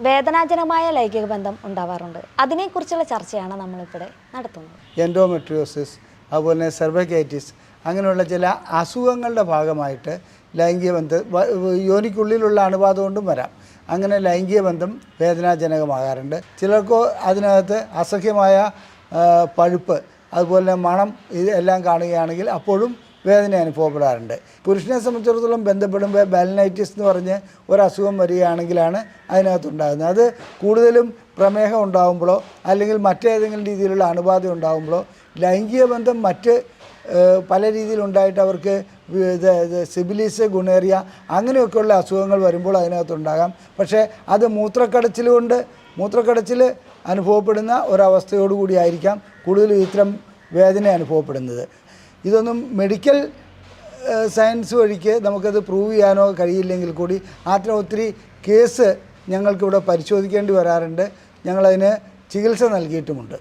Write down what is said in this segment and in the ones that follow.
വേദനാജനകമായ ലൈംഗിക ബന്ധം ഉണ്ടാവാറുണ്ട്. അതിനെക്കുറിച്ചുള്ള ചർച്ചയാണ് നമ്മളിവിടെ നടത്തുന്നത്. എൻഡോമെട്രിയോസിസ്, അതുപോലെ സെർവൈക്കൈറ്റിസ്, അങ്ങനെയുള്ള ചില അസുഖങ്ങളുടെ ഭാഗമായിട്ട് ലൈംഗിക ബന്ധം യോനിക്കുള്ളിലുള്ള അണുബാധ കൊണ്ടും വരാം. അങ്ങനെ ലൈംഗിക ബന്ധം വേദനാജനകമാകാറുണ്ട്. ചിലർക്ക് അതിനകത്ത് അസഹ്യമായ പഴുപ്പ്, അതുപോലെ മണം ഇതെല്ലാം കാണുകയാണെങ്കിൽ അപ്പോഴും വേദന അനുഭവപ്പെടാറുണ്ട്. പുരുഷനെ സംബന്ധിച്ചിടത്തോളം ബന്ധപ്പെടുമ്പോൾ ബാലനൈറ്റിസ് എന്ന് പറഞ്ഞ് ഒരസുഖം വരികയാണെങ്കിലാണ് അതിനകത്തുണ്ടാകുന്നത്. അത് കൂടുതലും പ്രമേഹം ഉണ്ടാകുമ്പോഴോ അല്ലെങ്കിൽ മറ്റേതെങ്കിലും രീതിയിലുള്ള അണുബാധ ഉണ്ടാകുമ്പോഴോ ലൈംഗിക ബന്ധം മറ്റ് പല രീതിയിലുണ്ടായിട്ട് അവർക്ക് സിബിലിസ്, ഗുണേറിയ അങ്ങനെയൊക്കെയുള്ള അസുഖങ്ങൾ വരുമ്പോൾ അതിനകത്തുണ്ടാകാം. പക്ഷേ അത് മൂത്രക്കടച്ചിൽ അനുഭവപ്പെടുന്ന ഒരവസ്ഥയോടുകൂടി ആയിരിക്കാം കൂടുതലും ഇത്തരം വേദന അനുഭവപ്പെടുന്നത്. ഇതൊന്നും മെഡിക്കൽ സയൻസ് വഴിക്ക് നമുക്കത് പ്രൂവ് ചെയ്യാനോ കഴിയില്ലെങ്കിൽ കൂടി അത്തരം ഒത്തിരി കേസ് ഞങ്ങൾക്കിവിടെ പരിശോധിക്കേണ്ടി വരാറുണ്ട്. ഞങ്ങളതിന് ചികിത്സ നൽകിയിട്ടുമുണ്ട്.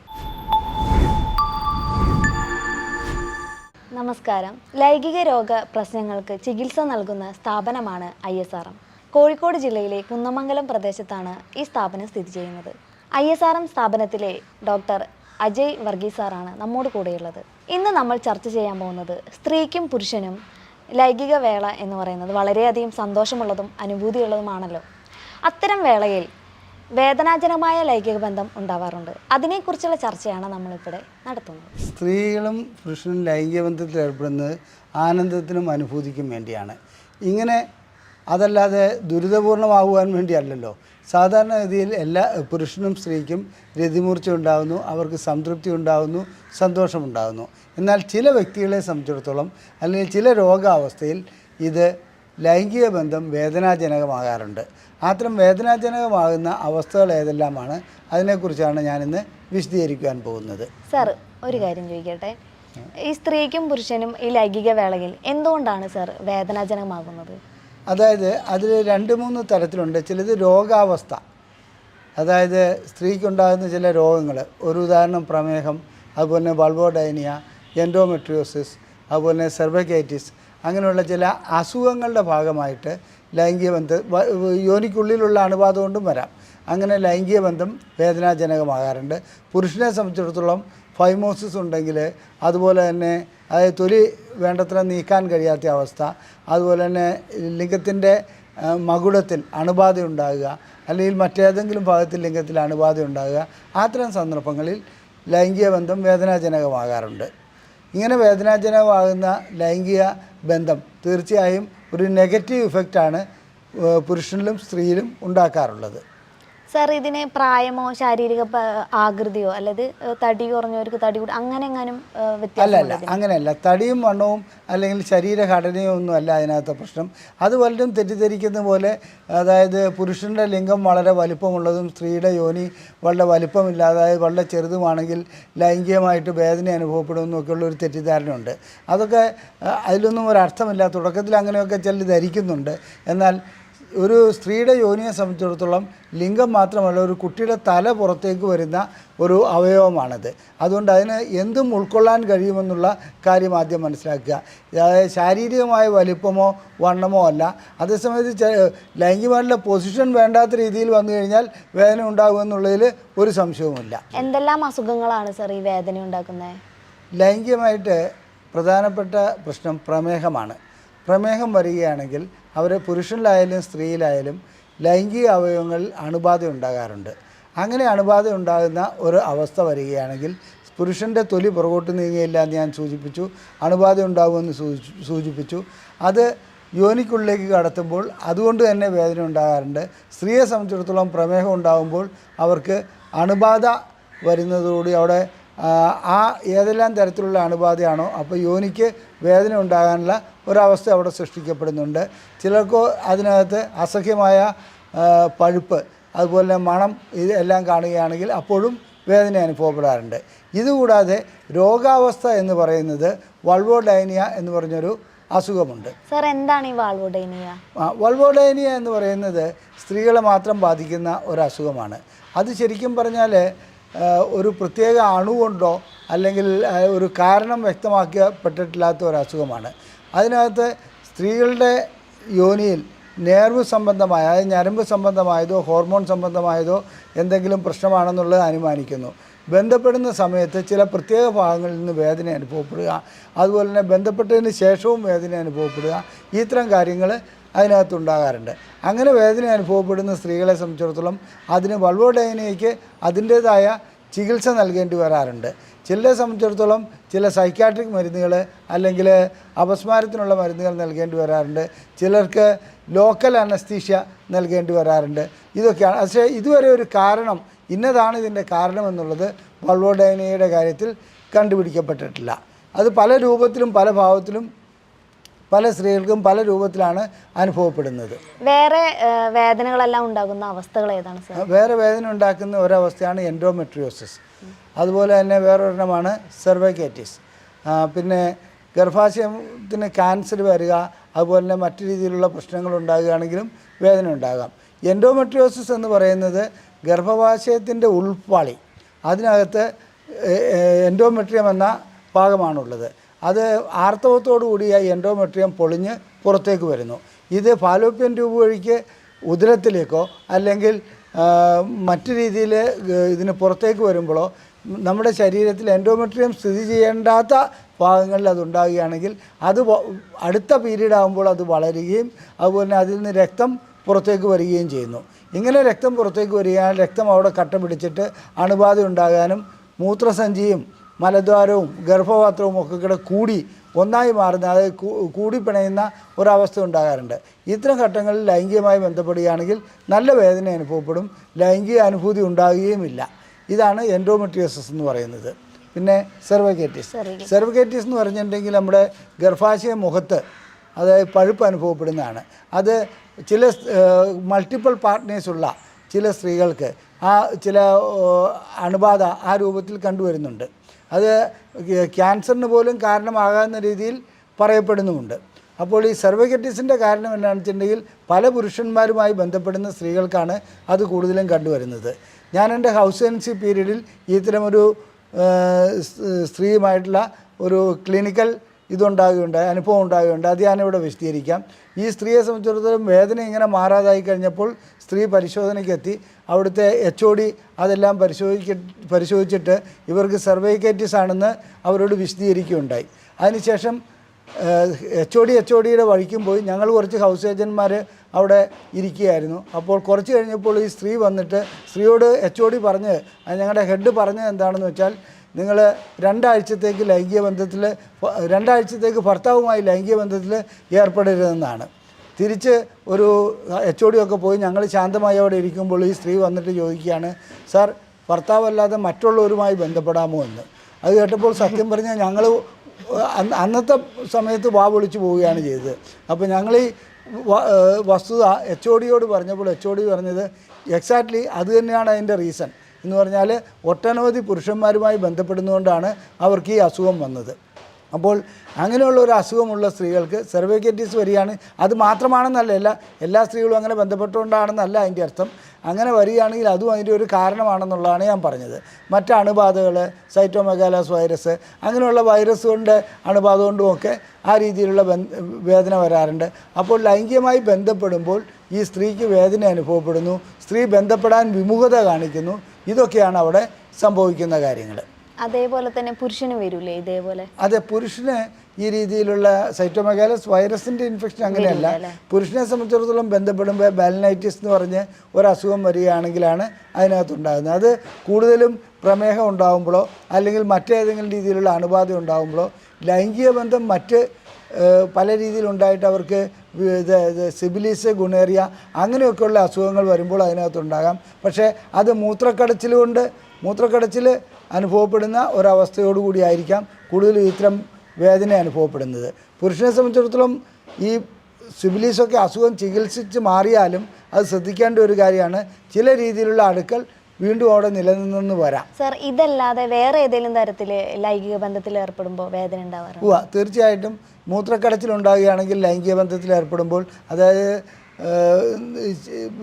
നമസ്കാരം. ലൈംഗിക രോഗ പ്രശ്നങ്ങൾക്ക് ചികിത്സ നൽകുന്ന സ്ഥാപനമാണ് ISRM. കോഴിക്കോട് ജില്ലയിലെ കുന്നമംഗലം പ്രദേശത്താണ് ഈ സ്ഥാപനം സ്ഥിതി ചെയ്യുന്നത്. ISRM സ്ഥാപനത്തിലെ ഡോക്ടർ അജയ് വർഗീസ് സാറാണ് നമ്മോട് കൂടെയുള്ളത്. ഇന്ന് നമ്മൾ ചർച്ച ചെയ്യാൻ പോകുന്നത് സ്ത്രീക്കും പുരുഷനും ലൈംഗിക വേള എന്ന് പറയുന്നത് വളരെയധികം സന്തോഷമുള്ളതും അനുഭൂതിയുള്ളതുമാണല്ലോ. അത്തരം വേളയിൽ വേദനാജനകമായ ലൈംഗിക ബന്ധം ഉണ്ടാവാറുണ്ട്. അതിനെക്കുറിച്ചുള്ള ചർച്ചയാണ് നമ്മളിവിടെ നടത്തുന്നത്. സ്ത്രീകളും പുരുഷനും ലൈംഗിക ബന്ധത്തിൽ ഏർപ്പെടുന്നത് ആനന്ദത്തിനും അനുഭൂതിക്കും വേണ്ടിയാണ്. ഇങ്ങനെ അതല്ലാതെ ദുരിതപൂർണമാകുവാൻ വേണ്ടിയല്ലല്ലോ. സാധാരണഗതിയിൽ എല്ലാ പുരുഷനും സ്ത്രീക്കും രതിമൂർച്ച ഉണ്ടാകുന്നു, അവർക്ക് സംതൃപ്തി ഉണ്ടാകുന്നു, സന്തോഷമുണ്ടാകുന്നു. എന്നാൽ ചില വ്യക്തികളെ സംബന്ധിച്ചിടത്തോളം അല്ലെങ്കിൽ ചില രോഗാവസ്ഥയിൽ ഇത് ലൈംഗിക ബന്ധം വേദനാജനകമാകാറുണ്ട്. അത്തരം വേദനാജനകമാകുന്ന അവസ്ഥകൾ ഏതെല്ലാമാണ്, അതിനെക്കുറിച്ചാണ് ഞാനിന്ന് വിശദീകരിക്കുവാൻ പോകുന്നത്. സാർ, ഒരു കാര്യം ചോദിക്കട്ടെ. ഈ സ്ത്രീക്കും പുരുഷനും ഈ ലൈംഗിക വേളയിൽ എന്തുകൊണ്ടാണ് സാർ വേദനാജനകമാകുന്നത്? അതായത് അതിൽ 2-3 തരത്തിലുണ്ട്. ചിലത് രോഗാവസ്ഥ, അതായത് സ്ത്രീക്കുണ്ടാകുന്ന ചില രോഗങ്ങൾ, ഒരു ഉദാഹരണം പ്രമേഹം, അതുപോലെ വൾവോഡൈനിയ, എൻഡോമെട്രിയോസിസ്, അതുപോലെ സെർവൈക്കൈറ്റിസ്, അങ്ങനെയുള്ള ചില അസുഖങ്ങളുടെ ഭാഗമായിട്ട് ലൈംഗിക ബന്ധം യോനിക്കുള്ളിലുള്ള അണുബാധ കൊണ്ടും വരാം. അങ്ങനെ ലൈംഗിക ബന്ധം വേദനാജനകമാകാറുണ്ട്. പുരുഷനെ സംബന്ധിച്ചിടത്തോളം ഫൈമോസിസ് ഉണ്ടെങ്കിൽ, അതുപോലെ തന്നെ അതായത് തൊലി വേണ്ടത്ര നീക്കാൻ കഴിയാത്ത അവസ്ഥ, അതുപോലെ തന്നെ ലിംഗത്തിൻ്റെ മകുടത്തിൽ അണുബാധ ഉണ്ടാകുക, അല്ലെങ്കിൽ മറ്റേതെങ്കിലും ഭാഗത്തിൽ ലിംഗത്തിൽ അണുബാധ ഉണ്ടാകുക, അത്തരം സന്ദർഭങ്ങളിൽ ലൈംഗിക ബന്ധം വേദനാജനകമാകാറുണ്ട്. ഇങ്ങനെ വേദനാജനകമാകുന്ന ലൈംഗിക ബന്ധം തീർച്ചയായും ഒരു നെഗറ്റീവ് ഇഫക്റ്റാണ് പുരുഷനിലും സ്ത്രീയിലും ഉണ്ടാക്കാറുള്ളത്. സാർ, ഇതിന് പ്രായമോ ശാരീരിക ആകൃതിയോ അല്ലെങ്കിൽ തടി കുറഞ്ഞവർക്ക് തടി കൂടി അങ്ങനെ എങ്ങാനും അല്ല, അങ്ങനെയല്ല. തടിയും വണ്ണവും അല്ലെങ്കിൽ ശരീരഘടനയോ ഒന്നും അല്ല അതിനകത്ത് പ്രശ്നം. അത് വല്ലതും തെറ്റിദ്ധരിക്കുന്ന പോലെ, അതായത് പുരുഷൻ്റെ ലിംഗം വളരെ വലിപ്പമുള്ളതും സ്ത്രീയുടെ യോനി വളരെ വലിപ്പമില്ലാതെ അതായത് വളരെ ചെറുതുമാണെങ്കിൽ ലൈംഗികമായിട്ട് വേദന അനുഭവപ്പെടുമെന്നൊക്കെയുള്ള ഒരു തെറ്റിദ്ധാരണയുണ്ട്. അതൊക്കെ അതിലൊന്നും ഒരർത്ഥമില്ല. തുടക്കത്തിൽ അങ്ങനെയൊക്കെ ചിലർ ധരിക്കുന്നുണ്ട്. എന്നാൽ ഒരു സ്ത്രീയുടെ യോനിയെ സംബന്ധിച്ചിടത്തോളം ലിംഗം മാത്രമല്ല, ഒരു കുട്ടിയുടെ തല പുറത്തേക്ക് വരുന്ന ഒരു അവയവമാണത്. അതുകൊണ്ട് അതിന് എന്തും ഉൾക്കൊള്ളാൻ കഴിയുമെന്നുള്ള കാര്യം ആദ്യം മനസ്സിലാക്കുക. അതായത് ശാരീരികമായ വലിപ്പമോ വണ്ണമോ അല്ല. അതേസമയത്ത് ലൈംഗികമായിട്ടുള്ള പൊസിഷൻ വേണ്ടാത്ത രീതിയിൽ വന്നു കഴിഞ്ഞാൽ വേദന ഉണ്ടാകുമെന്നുള്ളതിൽ ഒരു സംശയവുമില്ല. എന്തെല്ലാം അസുഖങ്ങളാണ് സാർ ഈ വേദന ഉണ്ടാക്കുന്നത്? ലൈംഗികമായിട്ട് പ്രധാനപ്പെട്ട പ്രശ്നം പ്രമേഹമാണ്. പ്രമേഹം വരികയാണെങ്കിൽ പുരുഷനിലായാലും സ്ത്രീയിലായാലും ലൈംഗിക അവയവങ്ങളിൽ അണുബാധ ഉണ്ടാകാറുണ്ട്. അങ്ങനെ അണുബാധ ഉണ്ടാകുന്ന ഒരു അവസ്ഥ വരികയാണെങ്കിൽ പുരുഷൻ്റെ തൊലി പുറകോട്ട് നീങ്ങുകയില്ല എന്ന് ഞാൻ സൂചിപ്പിച്ചു. അണുബാധ ഉണ്ടാകുമെന്ന് സൂചിപ്പിച്ചു. അത് യോനിക്കുള്ളിലേക്ക് കടത്തുമ്പോൾ അതുകൊണ്ട് തന്നെ വേദന ഉണ്ടാകാറുണ്ട്. സ്ത്രീയെ സംബന്ധിച്ചിടത്തോളം പ്രമേഹം ഉണ്ടാകുമ്പോൾ അവർക്ക് അണുബാധ വരുന്നതോടുകൂടി അവിടെ ഏതെല്ലാം തരത്തിലുള്ള അണുബാധയാണോ അപ്പോൾ യോനിക്ക് വേദന ഉണ്ടാകാനുള്ള ഒരവസ്ഥ അവിടെ സൃഷ്ടിക്കപ്പെടുന്നുണ്ട്. ചിലർക്ക് അതിനകത്ത് അസഹ്യമായ പഴുപ്പ്, അതുപോലെ മണം ഇതെല്ലാം കാണുകയാണെങ്കിൽ അപ്പോഴും വേദന അനുഭവപ്പെടാറുണ്ട്. ഇതുകൂടാതെ രോഗാവസ്ഥ എന്ന് പറയുന്നത് വൾവോഡൈനിയ എന്ന് പറഞ്ഞൊരു അസുഖമുണ്ട്. സാർ, എന്താണ് ഈ വൾവോഡൈനിയ? വൾവോഡൈനിയ എന്ന് പറയുന്നത് സ്ത്രീകളെ മാത്രം ബാധിക്കുന്ന ഒരു അസുഖമാണ്. അത് ശരിക്കും പറഞ്ഞാൽ ഒരു പ്രത്യേക അണുകൊണ്ടോ അല്ലെങ്കിൽ ഒരു കാരണം വ്യക്തമാക്കപ്പെട്ടിട്ടില്ലാത്ത ഒരു അസുഖമാണ്. അതിനകത്ത് സ്ത്രീകളുടെ യോനിയിൽ നേർവ് സംബന്ധമായ അതായത് ഞരമ്പ് സംബന്ധമായതോ ഹോർമോൺ സംബന്ധമായതോ എന്തെങ്കിലും പ്രശ്നമാണെന്നുള്ളത് അനുമാനിക്കുന്നു. ബന്ധപ്പെടുന്ന സമയത്ത് ചില പ്രത്യേക ഭാഗങ്ങളിൽ നിന്ന് വേദന അനുഭവപ്പെടുക, അതുപോലെ തന്നെ ബന്ധപ്പെട്ടതിന് ശേഷവും വേദന അനുഭവപ്പെടുക, ഇത്തരം കാര്യങ്ങൾ അതിനകത്തുണ്ടാകാറുണ്ട്. അങ്ങനെ വേദന അനുഭവപ്പെടുന്ന സ്ത്രീകളെ സംബന്ധിച്ചിടത്തോളം അതിന് വൾവോഡൈനിയയ്ക്ക് അതിൻ്റേതായ ചികിത്സ നൽകേണ്ടി വരാറുണ്ട്. ചിലരെ സംബന്ധിച്ചിടത്തോളം ചില സൈക്യാട്രിക് മരുന്നുകൾ അല്ലെങ്കിൽ അപസ്മാരത്തിനുള്ള മരുന്നുകൾ നൽകേണ്ടി വരാറുണ്ട്. ചിലർക്ക് ലോക്കൽ അനസ്തീഷ്യ നൽകേണ്ടി വരാറുണ്ട്. ഇതൊക്കെയാണ്. പക്ഷേ ഇതുവരെ ഒരു കാരണം ഇന്നതാണ് ഇതിൻ്റെ കാരണമെന്നുള്ളത് വൾവോഡൈനിയയുടെ കാര്യത്തിൽ കണ്ടുപിടിക്കപ്പെട്ടിട്ടില്ല. അത് പല രൂപത്തിലും പല ഭാവത്തിലും പല സ്ത്രീകൾക്കും പല രൂപത്തിലാണ് അനുഭവപ്പെടുന്നത്. വേറെ വേദനകളെല്ലാം ഉണ്ടാകുന്ന അവസ്ഥകൾ ഏതാണ് സർ? വേറെ വേദന ഉണ്ടാക്കുന്ന ഒരവസ്ഥയാണ് എൻഡോമെട്രിയോസിസ്. അതുപോലെ തന്നെ വേറൊരെണ്ണമാണ് സെർവൈക്കൈറ്റിസ്. പിന്നെ ഗർഭാശയത്തിന് ക്യാൻസർ വരിക, അതുപോലെ തന്നെ മറ്റു രീതിയിലുള്ള പ്രശ്നങ്ങൾ ഉണ്ടാകുകയാണെങ്കിലും വേദന ഉണ്ടാകാം. എൻഡോമെട്രിയോസിസ് എന്ന് പറയുന്നത് ഗർഭാശയത്തിൻ്റെ ഉൾപ്പാളി, അതിനകത്ത് എൻഡോമെട്രിയം എന്ന ഭാഗമാണുള്ളത്. അത് ആർത്തവത്തോടു കൂടി ആ എൻഡോമെട്രിയം പൊളിഞ്ഞ് പുറത്തേക്ക് വരുന്നു. ഇത് ഫാലോപ്യൻ ട്യൂബ് വഴിക്ക് ഉദരത്തിലേക്കോ അല്ലെങ്കിൽ മറ്റു രീതിയിൽ ഇതിന് പുറത്തേക്ക് വരുമ്പോഴോ നമ്മുടെ ശരീരത്തിൽ എൻഡോമെട്രിയം സ്ഥിതി ചെയ്യേണ്ടാത്ത ഭാഗങ്ങളിൽ അതുണ്ടാകുകയാണെങ്കിൽ അത് അടുത്ത പീരീഡ് ആകുമ്പോൾ അത് വളരുകയും അതുപോലെ തന്നെ അതിൽ നിന്ന് രക്തം പുറത്തേക്ക് വരികയും ചെയ്യുന്നു. ഇങ്ങനെ രക്തം പുറത്തേക്ക് വരികയാണെങ്കിൽ രക്തം അവിടെ കട്ട പിടിച്ചിട്ട് അണുബാധ ഉണ്ടാകാനും മൂത്രസഞ്ചിയും മലദ്വാരവും ഗർഭപാത്രവും ഒക്കെ കൂടെ കൂടി ഒന്നായി മാറുന്ന, അതായത് കൂടിപ്പിണയുന്ന ഒരവസ്ഥ ഉണ്ടാകാറുണ്ട്. ഇത്തരം ഘട്ടങ്ങളിൽ ലൈംഗികമായി ബന്ധപ്പെടുകയാണെങ്കിൽ നല്ല വേദന അനുഭവപ്പെടും, ലൈംഗിക അനുഭൂതി ഉണ്ടാകുകയുമില്ല. ഇതാണ് എൻഡോമെട്രിയോസിസ് എന്ന് പറയുന്നത്. പിന്നെ സെർവൈക്കൈറ്റിസ് എന്ന് പറഞ്ഞിട്ടുണ്ടെങ്കിൽ നമ്മുടെ ഗർഭാശയ മുഖത്ത് അതായത് പഴുപ്പ് അനുഭവപ്പെടുന്നതാണ്. അത് ചില മൾട്ടിപ്പിൾ പാർട്ട്നേഴ്സുള്ള ചില സ്ത്രീകൾക്ക് ആ ചില അണുബാധ ആ രൂപത്തിൽ കണ്ടുവരുന്നുണ്ട്. അത് ക്യാൻസറിന് പോലും കാരണമാകാവുന്ന രീതിയിൽ പറയപ്പെടുന്നുമുണ്ട്. അപ്പോൾ ഈ സെർവൈക്കൈറ്റിസിൻ്റെ കാരണം എന്താണെന്ന് വെച്ചിട്ടുണ്ടെങ്കിൽ പല പുരുഷന്മാരുമായി ബന്ധപ്പെടുന്ന സ്ത്രീകൾക്കാണ് അത് കൂടുതലും കണ്ടുവരുന്നത്. ഞാൻ എൻ്റെ ഹൗസ് ഏജൻസി പീരീഡിൽ ഇത്തരമൊരു സ്ത്രീയുമായിട്ടുള്ള ഒരു ക്ലിനിക്കൽ അനുഭവം ഉണ്ടാകുകയുണ്ട്. അത് ഞാനിവിടെ വിശദീകരിക്കാം. ഈ സ്ത്രീയെ സംബന്ധിച്ചിടത്തോളം വേദന ഇങ്ങനെ മാറാതായി കഴിഞ്ഞപ്പോൾ സ്ത്രീ പരിശോധനയ്ക്കെത്തി. അവിടുത്തെ HOD അതെല്ലാം പരിശോധിച്ചിട്ട് ഇവർക്ക് സെർവൈക്കൈറ്റിസ് ആണെന്ന് അവരോട് വിശദീകരിക്കുകയുണ്ടായി. അതിനുശേഷം HODയുടെ വഴിക്കും പോയി ഞങ്ങൾ കുറച്ച് ഹൗസ് ഏജന്റുമാർ അവിടെ ഇരിക്കുകയായിരുന്നു. അപ്പോൾ കുറച്ച് കഴിഞ്ഞപ്പോൾ ഈ സ്ത്രീ വന്നിട്ട് സ്ത്രീയോട് HOD പറഞ്ഞ്, ഞങ്ങളുടെ ഹെഡ് പറഞ്ഞത് എന്താണെന്ന് വെച്ചാൽ, നിങ്ങൾ 2 ആഴ്ചത്തേക്ക് ഭർത്താവുമായി ലൈംഗിക ബന്ധത്തിൽ ഏർപ്പെടരുതെന്നാണ്. തിരിച്ച് ഒരു HOD ഒക്കെ പോയി ഞങ്ങൾ ശാന്തമായി അവിടെ ഇരിക്കുമ്പോൾ ഈ സ്ത്രീ വന്നിട്ട് ചോദിക്കുകയാണ്, സാർ ഭർത്താവല്ലാതെ മറ്റുള്ളവരുമായി ബന്ധപ്പെടാമോ എന്ന്. അത് കേട്ടപ്പോൾ സത്യം പറഞ്ഞാൽ ഞങ്ങൾ അന്നത്തെ സമയത്ത് വാ പൊളിച്ച് പോവുകയാണ് ചെയ്തത്. അപ്പോൾ ഞങ്ങൾ ഈ വസ്തുത HODയോട് പറഞ്ഞപ്പോൾ HOD പറഞ്ഞത് എക്സാക്ട്ലി അത് തന്നെയാണ് അതിൻ്റെ റീസൺ എന്ന് പറഞ്ഞാൽ ഒട്ടനവധി പുരുഷന്മാരുമായി ബന്ധപ്പെടുന്നതുകൊണ്ടാണ് അവർക്ക് ഈ അസുഖം വന്നത്. അപ്പോൾ അങ്ങനെയുള്ള ഒരു അസുഖമുള്ള സ്ത്രീകൾക്ക് സെർവൈക്കൈറ്റിസ് വരികയാണ്. അത് മാത്രമാണെന്നല്ല, എല്ലാ സ്ത്രീകളും അങ്ങനെ ബന്ധപ്പെട്ടുകൊണ്ടാണെന്നല്ല അതിൻ്റെ അർത്ഥം. അങ്ങനെ വരികയാണെങ്കിൽ അതും അതിൻ്റെ ഒരു കാരണമാണെന്നുള്ളതാണ് ഞാൻ പറഞ്ഞത്. മറ്റ് അണുബാധകൾ, സൈറ്റോമെഗാലോസ് വൈറസ്, അങ്ങനെയുള്ള വൈറസ് കൊണ്ട് അണുബാധ കൊണ്ടുമൊക്കെ ആ രീതിയിലുള്ള വേദന വരാറുണ്ട്. അപ്പോൾ ലൈംഗികമായി ബന്ധപ്പെടുമ്പോൾ ഈ സ്ത്രീക്ക് വേദന അനുഭവപ്പെടുന്നു, സ്ത്രീ ബന്ധപ്പെടാൻ വിമുഖത കാണിക്കുന്നു. ഇതൊക്കെയാണ് അവിടെ സംഭവിക്കുന്ന കാര്യങ്ങൾ. അതേപോലെ തന്നെ പുരുഷന് വരില്ലേ ഇതേപോലെ? അതെ, പുരുഷന് ഈ രീതിയിലുള്ള സൈറ്റോമെഗാലോസ് വൈറസിൻ്റെ ഇൻഫെക്ഷൻ അങ്ങനെയല്ല. പുരുഷനെ സംബന്ധിച്ചിടത്തോളം ബന്ധപ്പെടുമ്പോൾ ബാലനൈറ്റിസ് എന്ന് പറഞ്ഞ് ഒരസുഖം വരികയാണെങ്കിലാണ് അതിനകത്തുണ്ടാകുന്നത്. അത് കൂടുതലും പ്രമേഹം ഉണ്ടാകുമ്പോഴോ അല്ലെങ്കിൽ മറ്റേതെങ്കിലും രീതിയിലുള്ള അണുബാധ ഉണ്ടാകുമ്പോഴോ, ലൈംഗിക ബന്ധം മറ്റ് പല രീതിയിലുണ്ടായിട്ട് അവർക്ക് സിബിലിസ്, ഗുണേറിയ അങ്ങനെയൊക്കെയുള്ള അസുഖങ്ങൾ വരുമ്പോൾ അതിനകത്തുണ്ടാകാം. പക്ഷേ അത് മൂത്രക്കടച്ചിൽ അനുഭവപ്പെടുന്ന ഒരവസ്ഥയോടുകൂടി ആയിരിക്കാം കൂടുതലും ഇത്തരം വേദന അനുഭവപ്പെടുന്നത്. പുരുഷനെ സംബന്ധിച്ചിടത്തോളം ഈ സിബിലിസൊക്കെ അസുഖം ചികിത്സിച്ച് മാറിയാലും അത് ശ്രദ്ധിക്കേണ്ട ഒരു കാര്യമാണ്. ചില രീതിയിലുള്ള അണുക്കൾ വീണ്ടും അവിടെ നിലനിന്ന് വരാം. സർ, ഇതല്ലാതെ വേറെ ഏതെങ്കിലും തരത്തിൽ ലൈംഗിക ബന്ധത്തിൽ ഏർപ്പെടുമ്പോൾ വേദന ഉണ്ടാവാറുണ്ട്? തീർച്ചയായിട്ടും മൂത്രക്കടച്ചിലുണ്ടാകുകയാണെങ്കിൽ ലൈംഗിക ബന്ധത്തിൽ ഏർപ്പെടുമ്പോൾ അതായത്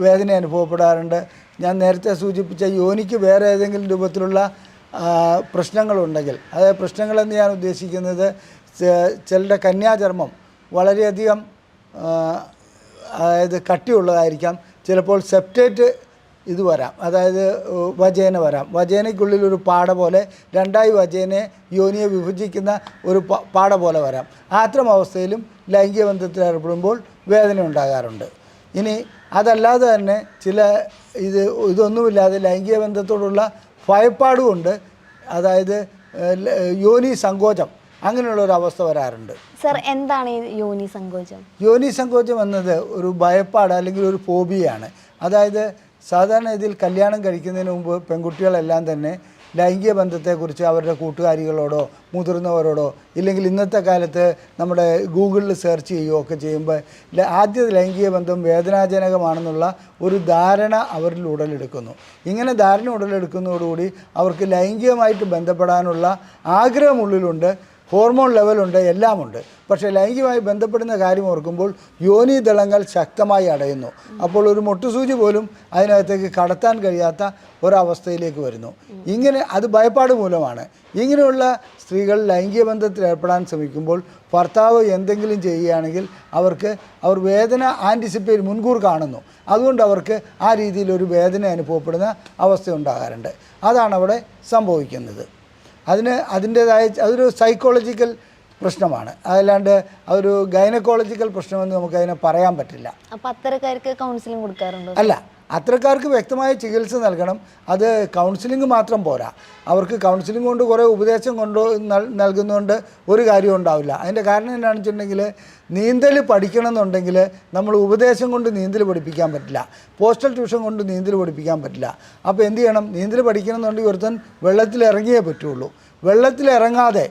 വേദന അനുഭവപ്പെടാറുണ്ട്. ഞാൻ നേരത്തെ സൂചിപ്പിച്ച യോനിക്ക് വേറെ ഏതെങ്കിലും രൂപത്തിലുള്ള പ്രശ്നങ്ങളുണ്ടെങ്കിൽ, അതായത് പ്രശ്നങ്ങളെന്ന് ഞാൻ ഉദ്ദേശിക്കുന്നത് ചിലരുടെ കന്യാചർമ്മം വളരെയധികം അതായത് കട്ടിയുള്ളതായിരിക്കാം. ചിലപ്പോൾ സെപ്റ്റേറ്റ് ഇത് വരാം, അതായത് വജേന വരാം. വജേനയ്ക്കുള്ളിൽ ഒരു പാട പോലെ രണ്ടായി വജേനെ യോനിയെ വിഭജിക്കുന്ന ഒരു പാട പോലെ വരാം. അത്തരം അവസ്ഥയിലും ലൈംഗിക ബന്ധത്തിൽ ഏർപ്പെടുമ്പോൾ വേദന ഉണ്ടാകാറുണ്ട്. ഇനി അതല്ലാതെ തന്നെ ഇതൊന്നുമില്ലാതെ ലൈംഗിക ബന്ധത്തോടുള്ള ഭയപ്പാടുകൊണ്ട്, അതായത് യോനി സങ്കോചം, അങ്ങനെയുള്ളൊരവസ്ഥ വരാറുണ്ട്. സർ, എന്താണ് ഈ യോനി സങ്കോചം? യോനി സങ്കോചം എന്നത് ഒരു ഭയപ്പാട് അല്ലെങ്കിൽ ഒരു ഫോബിയാണ്. അതായത് സാധാരണ ഇതിൽ കല്യാണം കഴിക്കുന്നതിന് മുമ്പ് പെൺകുട്ടികളെല്ലാം തന്നെ ലൈംഗിക ബന്ധത്തെക്കുറിച്ച് അവരുടെ കൂട്ടുകാരികളോടോ മുതിർന്നവരോടോ ഇല്ലെങ്കിൽ ഇന്നത്തെ കാലത്ത് നമ്മുടെ ഗൂഗിളിൽ സെർച്ച് ചെയ്യുകയോ ഒക്കെ ചെയ്യുമ്പോൾ ആദ്യ ലൈംഗിക ബന്ധം വേദനാജനകമാണെന്നുള്ള ഒരു ധാരണ അവരിൽ ഉടലെടുക്കുന്നു. ഇങ്ങനെ ധാരണ ഉടലെടുക്കുന്നതോടുകൂടി അവർക്ക് ലൈംഗികമായിട്ട് ബന്ധപ്പെടാനുള്ള ആഗ്രഹമുള്ളിലുണ്ട്, ഹോർമോൺ ലെവലുണ്ട്, എല്ലാമുണ്ട്. പക്ഷേ ലൈംഗികമായി ബന്ധപ്പെടുന്ന കാര്യം ഓർക്കുമ്പോൾ യോനിദളങ്ങൾ ശക്തമായി അടയുന്നു. അപ്പോൾ ഒരു മൊട്ടുസൂചി പോലും അതിനകത്തേക്ക് കടത്താൻ കഴിയാത്ത ഒരവസ്ഥയിലേക്ക് വരുന്നു. ഇങ്ങനെ അത് ഭയപ്പാട് മൂലമാണ്. ഇങ്ങനെയുള്ള സ്ത്രീകൾ ലൈംഗിക ബന്ധത്തിൽ ഏർപ്പെടാൻ ശ്രമിക്കുമ്പോൾ ഭർത്താവ് എന്തെങ്കിലും ചെയ്യുകയാണെങ്കിൽ അവർ വേദന ആൻറ്റിസിപ്പേറ്റ് മുൻകൂർ കാണുന്നു. അതുകൊണ്ട് അവർക്ക് ആ രീതിയിലൊരു വേദന അനുഭവപ്പെടുന്ന അവസ്ഥ ഉണ്ടാകാറുണ്ട്. അതാണ് അവിടെ സംഭവിക്കുന്നത്. അതിൻ്റേതായ അതൊരു സൈക്കോളജിക്കൽ പ്രശ്നമാണ്, അതല്ലാണ്ട് അതൊരു ഗൈനക്കോളജിക്കൽ പ്രശ്നമെന്ന് നമുക്കതിനെ പറയാൻ പറ്റില്ല. അപ്പോൾ അത്തരക്കാർക്ക് കൗൺസിലിംഗ് കൊടുക്കാറുണ്ടോ? അല്ല, അത്തരക്കാർക്ക് വ്യക്തമായ ചികിത്സ നൽകണം. അത് കൗൺസിലിംഗ് മാത്രം പോരാ. അവർക്ക് കൗൺസിലിംഗ് കൊണ്ട് കുറേ ഉപദേശം നൽകുന്നതുകൊണ്ട് ഒരു കാര്യം ഉണ്ടാവില്ല. അതിൻ്റെ കാരണം എന്താണെന്ന് വെച്ചിട്ടുണ്ടെങ്കിൽ, നീന്തൽ പഠിക്കണമെന്നുണ്ടെങ്കിൽ നമ്മൾ ഉപദേശം കൊണ്ട് നീന്തൽ പഠിപ്പിക്കാൻ പറ്റില്ല, പോസ്റ്റൽ ട്യൂഷൻ കൊണ്ട് നീന്തൽ പഠിപ്പിക്കാൻ പറ്റില്ല. അപ്പോൾ എന്ത് ചെയ്യണം? നീന്തൽ പഠിക്കണമെന്നുണ്ടെങ്കിൽ ഒരുത്തൻ വെള്ളത്തിലിറങ്ങിയേ പറ്റുള്ളൂ. വെള്ളത്തിലിറങ്ങാതെ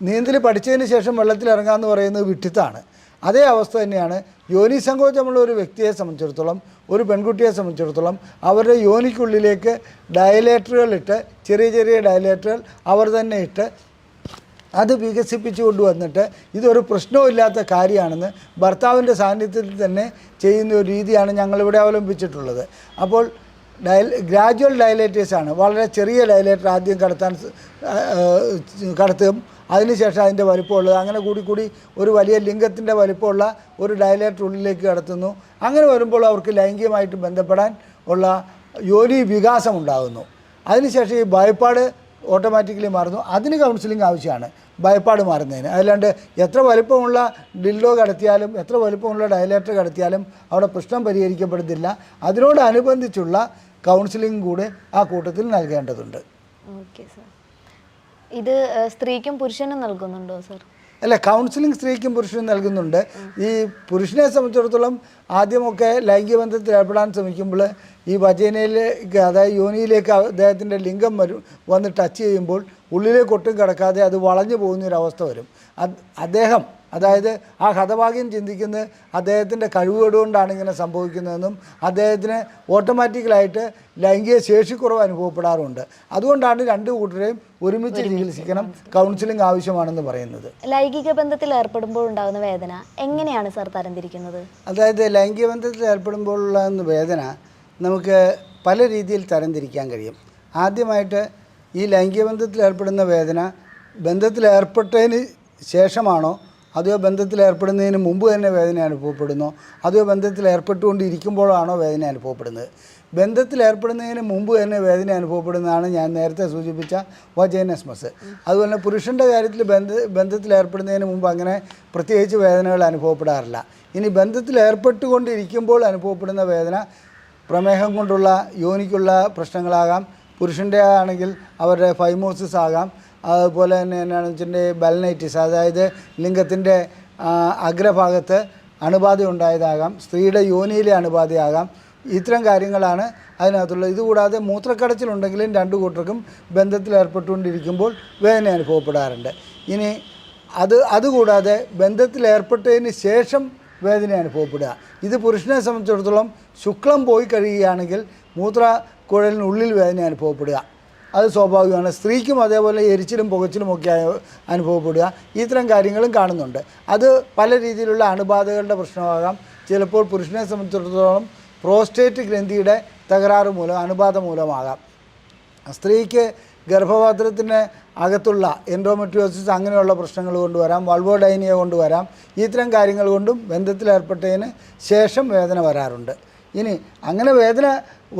നീന്തൽ പഠിച്ചതിന് ശേഷം വെള്ളത്തിലിറങ്ങാമെന്ന് പറയുന്നത് വിഡ്ഢിത്തമാണ്. അതേ അവസ്ഥ തന്നെയാണ് യോനി സങ്കോചമുള്ള ഒരു വ്യക്തിയെ സംബന്ധിച്ചിടത്തോളം, ഒരു പെൺകുട്ടിയെ സംബന്ധിച്ചിടത്തോളം അവരുടെ യോനിക്കുള്ളിലേക്ക് ഡയലേറ്ററുകൾ ഇട്ട്, ചെറിയ ചെറിയ ഡയലേറ്ററുകൾ അവർ തന്നെ ഇട്ട് അത് വികസിപ്പിച്ചു കൊണ്ടുവന്നിട്ട് ഇതൊരു പ്രശ്നവുമില്ലാത്ത കാര്യമാണെന്ന് ഭർത്താവിൻ്റെ സാന്നിധ്യത്തിൽ തന്നെ ചെയ്യുന്ന ഒരു രീതിയാണ് ഞങ്ങളിവിടെ അവലംബിച്ചിട്ടുള്ളത്. അപ്പോൾ ഗ്രാജുവൽ ഡയലേറ്റേഴ്സാണ്. വളരെ ചെറിയ ഡയലേറ്റർ ആദ്യം കടത്തും, അതിനുശേഷം അതിൻ്റെ വലിപ്പമുള്ളത്, അങ്ങനെ കൂടി ഒരു വലിയ ലിംഗത്തിൻ്റെ വലിപ്പമുള്ള ഒരു ഡയലേറ്റർ ഉള്ളിലേക്ക് കടത്തുന്നു. അങ്ങനെ വരുമ്പോൾ അവർക്ക് ലൈംഗികമായിട്ട് ബന്ധപ്പെടാൻ ഉള്ള യോനി വികാസം ഉണ്ടാകുന്നു. അതിനുശേഷം ഈ ഭയപ്പാട് ഓട്ടോമാറ്റിക്കലി മാറുന്നു. അതിന് കൗൺസിലിംഗ് ആവശ്യമാണ് ഭയപ്പാട് മാറുന്നതിന്. അല്ലാണ്ട് എത്ര വലിപ്പമുള്ള ഡിൽഡോ കടത്തിയാലും എത്ര വലിപ്പമുള്ള ഡയലേറ്റർ കടത്തിയാലും അവിടെ പ്രശ്നം പരിഹരിക്കപ്പെടുന്നില്ല. അതിനോടനുബന്ധിച്ചുള്ള കൗൺസിലിംഗ് കൂടെ ആ കൂട്ടത്തിൽ നൽകേണ്ടതുണ്ട്. Okay sir. ഇത് സ്ത്രീക്കും പുരുഷനും നൽകുന്നുണ്ടോ സർ? അല്ല, കൗൺസിലിംഗ് സ്ത്രീക്കും പുരുഷനും നൽകുന്നുണ്ട്. ഈ പുരുഷനെ സംബന്ധിച്ചിടത്തോളം ആദ്യമൊക്കെ ലൈംഗിക ബന്ധത്തിൽ ഏർപ്പെടാൻ ശ്രമിക്കുമ്പോൾ ഈ വജൈനയിലേക്ക്, അതായത് യോനിയിലേക്ക് അദ്ദേഹത്തിൻ്റെ ലിംഗം വന്ന് ടച്ച് ചെയ്യുമ്പോൾ ഉള്ളിലേക്ക് ഒട്ടും കിടക്കാതെ അത് വളഞ്ഞു പോകുന്നൊരവസ്ഥ വരും. അദ്ദേഹം, അതായത് ആ ഹതഭാഗ്യം ചിന്തിക്കുന്നത് അദ്ദേഹത്തിൻ്റെ കഴിവുകൊണ്ടാണ് ഇങ്ങനെ സംഭവിക്കുന്നതെന്നും അദ്ദേഹത്തിന് ഓട്ടോമാറ്റിക്കലായിട്ട് ലൈംഗിക ശേഷിക്കുറവ് അനുഭവപ്പെടാറുണ്ട്. അതുകൊണ്ടാണ് രണ്ടു കൂട്ടരെയും ഒരുമിച്ച് ചികിത്സിക്കണം, കൗൺസിലിംഗ് ആവശ്യമാണെന്ന് പറയുന്നത്. ലൈംഗിക ബന്ധത്തിൽ ഏർപ്പെടുമ്പോൾ ഉണ്ടാകുന്ന വേദന എങ്ങനെയാണ് സാർ തരംതിരിക്കുന്നത്? അതായത് ലൈംഗിക ബന്ധത്തിൽ ഏർപ്പെടുമ്പോഴുള്ള വേദന നമുക്ക് പല രീതിയിൽ തരംതിരിക്കാൻ കഴിയും. ആദ്യമായിട്ട് ഈ ലൈംഗിക ബന്ധത്തിൽ ഏർപ്പെടുന്ന വേദന ബന്ധത്തിലേർപ്പെട്ടതിന് ശേഷമാണോ, അതോ ബന്ധത്തിൽ ഏർപ്പെടുന്നതിന് മുമ്പ് തന്നെ വേദന അനുഭവപ്പെടുന്നോ, അതോ ബന്ധത്തിൽ ഏർപ്പെട്ടുകൊണ്ടിരിക്കുമ്പോഴാണോ വേദന അനുഭവപ്പെടുന്നത്? ബന്ധത്തിൽ ഏർപ്പെടുന്നതിന് മുമ്പ് തന്നെ വേദന അനുഭവപ്പെടുന്നതാണ് ഞാൻ നേരത്തെ സൂചിപ്പിച്ച വജൈനസ്മസ്. അതുപോലെ തന്നെ പുരുഷൻ്റെ കാര്യത്തിൽ ബന്ധത്തിൽ ഏർപ്പെടുന്നതിന് മുമ്പ് അങ്ങനെ പ്രത്യേകിച്ച് വേദനകൾ അനുഭവപ്പെടാറില്ല. ഇനി ബന്ധത്തിൽ ഏർപ്പെട്ടുകൊണ്ടിരിക്കുമ്പോൾ അനുഭവപ്പെടുന്ന വേദന പ്രമേഹം കൊണ്ടുള്ള യോനിക്കുള്ള പ്രശ്നങ്ങളാകാം, പുരുഷൻ്റെ ആണെങ്കിൽ അവരുടെ ഫൈമോസിസ് ആകാം, അതുപോലെ തന്നെ എന്നാണെന്ന് വെച്ചിട്ടുണ്ടെങ്കിൽ ബൽനൈറ്റിസ്, അതായത് ലിംഗത്തിൻ്റെ അഗ്രഭാഗത്ത് അണുബാധ ഉണ്ടായതാകാം, സ്ത്രീയുടെ യോനിയിലെ അണുബാധയാകാം. ഇത്തരം കാര്യങ്ങളാണ് അതിനകത്തുള്ളത്. ഇതുകൂടാതെ മൂത്രക്കടച്ചിലുണ്ടെങ്കിലും രണ്ടു കൂട്ടർക്കും ബന്ധത്തിൽ ഏർപ്പെട്ടുകൊണ്ടിരിക്കുമ്പോൾ വേദന അനുഭവപ്പെടാറുണ്ട്. ഇനി അതുകൂടാതെ ബന്ധത്തിൽ ഏർപ്പെട്ടതിന് ശേഷം വേദന അനുഭവപ്പെടുക. ഇത് പുരുഷനെ സംബന്ധിച്ചിടത്തോളം ശുക്ലം പോയി കഴിയുകയാണെങ്കിൽ മൂത്രക്കുഴലിനുള്ളിൽ വേദന അനുഭവപ്പെടുക, അത് സ്വാഭാവികമാണ്. സ്ത്രീക്കും അതേപോലെ എരിച്ചിലും പുകച്ചിലും ഒക്കെ അനുഭവപ്പെടുക. ഇത്തരം കാര്യങ്ങളും കാണുന്നുണ്ട്. അത് പല രീതിയിലുള്ള അണുബാധകളുടെ പ്രശ്നമാകാം. ചിലപ്പോൾ പുരുഷനെ സംബന്ധിച്ചിടത്തോളം പ്രോസ്റ്റേറ്റ് ഗ്രന്ഥിയുടെ തകരാറ് മൂലം, അണുബാധ മൂലമാകാം. സ്ത്രീക്ക് ഗർഭപാത്രത്തിന് അകത്തുള്ള എൻഡോമെട്രിയോസിസ് അങ്ങനെയുള്ള പ്രശ്നങ്ങൾ കൊണ്ടുവരാം, വൾവോഡൈനിയ കൊണ്ടുവരാം. ഇത്തരം കാര്യങ്ങൾ കൊണ്ടും ബന്ധത്തിലേർപ്പെട്ടതിന് ശേഷം വേദന വരാറുണ്ട്. ഇനി അങ്ങനെ വേദന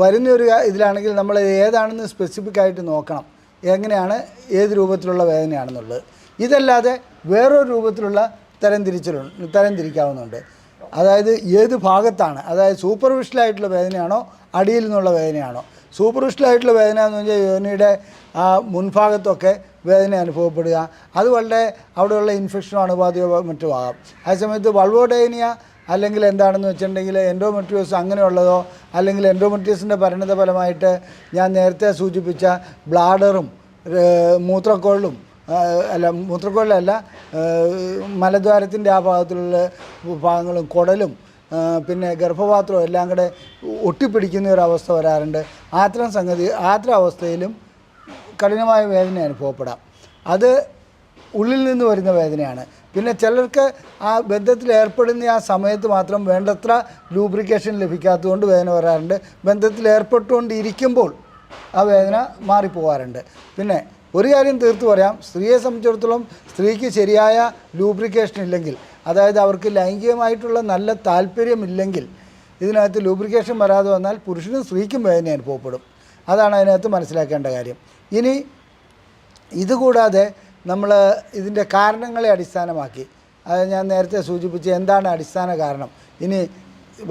വരുന്ന ഒരു ഇതിലാണെങ്കിൽ നമ്മൾ ഏതാണെന്ന് സ്പെസിഫിക് ആയിട്ട് നോക്കണം, എങ്ങനെയാണ് ഏത് രൂപത്തിലുള്ള വേദനയാണെന്നുള്ളത്. ഇതല്ലാതെ വേറൊരു രൂപത്തിലുള്ള തരംതിരിക്കാവുന്നുണ്ട്. അതായത് ഏത് ഭാഗത്താണ്, അതായത് സൂപ്പർഫിഷ്യലായിട്ടുള്ള വേദനയാണോ അടിയിൽ നിന്നുള്ള വേദനയാണോ. സൂപ്പർഫിഷ്യലായിട്ടുള്ള വേദന എന്ന് പറഞ്ഞാൽ യോനിയുടെ ആ മുൻഭാഗത്തൊക്കെ വേദന അനുഭവപ്പെടുക, അത് വളരെ അവിടെയുള്ള ഇൻഫെക്ഷനോ അണുബാധയോ മറ്റോ ആകാം. അതേസമയത്ത് വൾവോഡൈനിയ അല്ലെങ്കിൽ എന്താണെന്ന് വെച്ചിട്ടുണ്ടെങ്കിൽ എൻഡോമെട്രിയോസ് അങ്ങനെയുള്ളതോ, അല്ലെങ്കിൽ എൻഡോമെട്രിയോസിൻ്റെ പരിണത ഫലമായിട്ട് ഞാൻ നേരത്തെ സൂചിപ്പിച്ച ബ്ലാഡറും മൂത്രക്കോളിലും മൂത്രക്കോളിലല്ല മലദ്വാരത്തിൻ്റെ ആ ഭാഗത്തുള്ള ഭാഗങ്ങളും കുടലും പിന്നെ ഗർഭപാത്രവും എല്ലാം കൂടെ ഒട്ടിപ്പിടിക്കുന്ന ഒരവസ്ഥ വരാറുണ്ട്. അത്തരം അവസ്ഥയിലും കഠിനമായ വേദന അനുഭവപ്പെടാം. അത് ഉള്ളിൽ നിന്ന് വരുന്ന വേദനയാണ്. പിന്നെ ചിലർക്ക് ആ ബന്ധത്തിൽ ഏർപ്പെടുന്ന ആ സമയത്ത് മാത്രം വേണ്ടത്ര ലൂബ്രിക്കേഷൻ ലഭിക്കാത്തതുകൊണ്ട് വേദന വരാറുണ്ട്. ബന്ധത്തിൽ ഏർപ്പെട്ടുകൊണ്ടിരിക്കുമ്പോൾ ആ വേദന മാറിപ്പോകാറുണ്ട്. പിന്നെ ഒരു കാര്യം തീർത്തു പറയാം, സ്ത്രീയെ സംബന്ധിച്ചിടത്തോളം സ്ത്രീക്ക് ശരിയായ ലൂബ്രിക്കേഷൻ ഇല്ലെങ്കിൽ, അതായത് അവർക്ക് ലൈംഗികമായിട്ടുള്ള നല്ല താല്പര്യമില്ലെങ്കിൽ ഇതിനകത്ത് ലൂബ്രിക്കേഷൻ വരാതെ വന്നാൽ പുരുഷനും സ്ത്രീക്കും വേദന അനുഭവപ്പെടും. അതാണ് അതിനകത്ത് മനസ്സിലാക്കേണ്ട കാര്യം. ഇനി ഇതുകൂടാതെ നമ്മൾ ഇതിൻ്റെ കാരണങ്ങളെ അടിസ്ഥാനമാക്കി, അത് ഞാൻ നേരത്തെ സൂചിപ്പിച്ച എന്താണ് അടിസ്ഥാന കാരണം. ഇനി